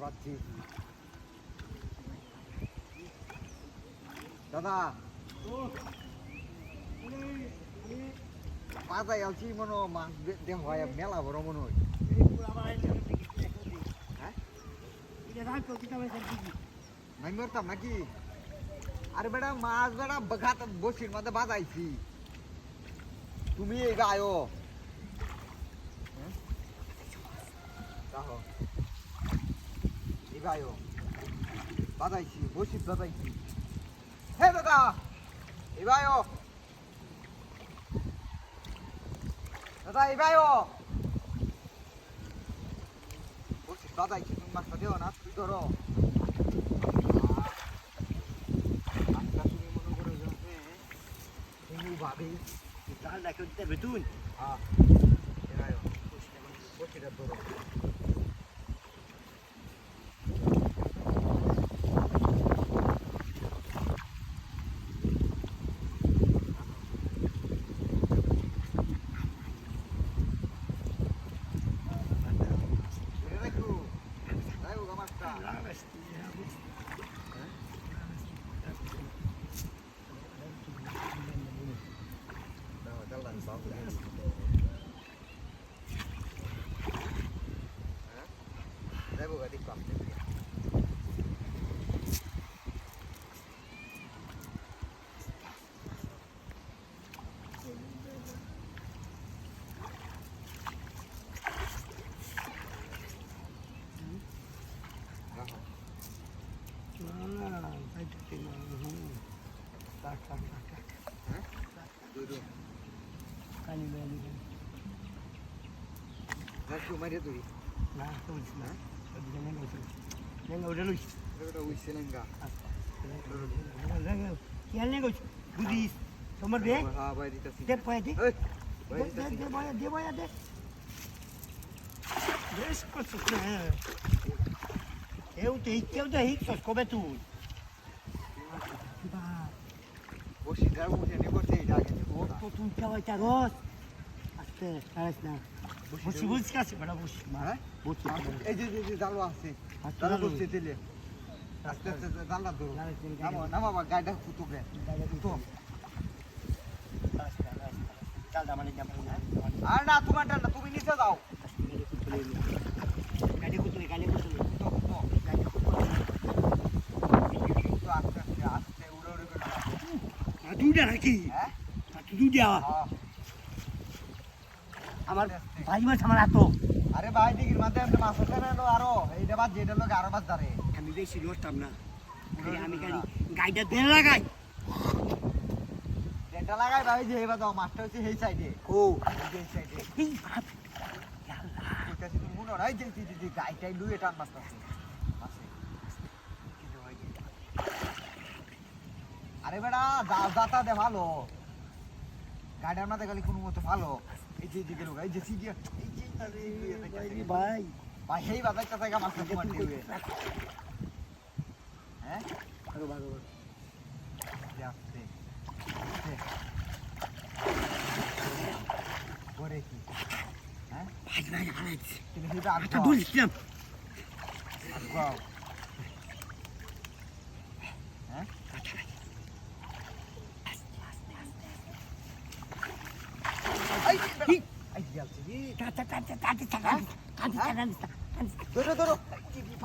পাচ্ছি দাদা পাতাই আলছি মনে মাছ দেহ হয় মেলা বড় মনে হয় হ্যাঁ আমি মরতাম নাকি আরে বেটা মাছ বেটা বঘাত বসির মধ্যে বাজাইছি তুমি এই গায়ো এই গায়ো বাজাইছি বসির বাজাইছি হে দাদা এই গায়ো দাদা এই গায়ো বসির বাজাইছি তুমি মাছটা দেও না তুই ধরো ভাবি জাল রাখে দিতে বেতুন হ্যাঁ এরাই বসিটা ধরো Maria tuh, nah tuh di sana, jangan lupa, jangan udah lupa, udah lupa enggak, jangan lupa, Budis, nomor deh, deh boleh deh, deh boleh deh, deh sekolah, udah hik, sos kobe tuh, bos ini udah nih bos ini lagi nih, oh tuh cawa caros, aste, harus nah. বসি বসি কাছে বড় বসি হ্যাঁ বসি এই যে জাল আছে জাল বসতে দিলে আস্তে আস্তে জালটা ধরো নামা বাবা গাড়িটা ফুটুবে ফুটো জালটা মানে জাম না আর না তোমারটা না তুমি নিচে যাও গাড়ি ফুটলে ফুটো ফুটো গাড়ি ফুটো তো আস্তে আস্তে আস্তে উড়ে উড়ে করে না দুইটা নাকি হ্যাঁ দুইটা আমার ভাই মাছ আমার এত আরে ভাই দিগির মাঝে আপনি মাছ আছে না আরো এইটা বাদ যেটা লোক আরো বাদ ধরে আমি বেশি করতাম না আমি গাড়িটা দেন লাগাই দেনটা লাগাই ভাই যে এবার দাও মাছটা হচ্ছে এই সাইডে ও এই সাইডে এই বাপ আল্লাহ এটা তুমি মনে হয় যে গাড়িটাই লুয়ে টান মাছ আছে আরে বেটা যাতা দে ভালো গাড়ির মাঝে গেলে কোনো মতো ভালো এই যে লোক এই যে সিডিয়া এই যে ভাই ভাই এই বাজারটা জায়গা মাছ তোমার দিবে হ্যাঁ আরো ভালো যাচ্ছে পরে কি হ্যাঁ ভাই ভাই ভাই তুমি এটা আচ্ছা বলছিলাম আগাও হ্যাঁ ধরো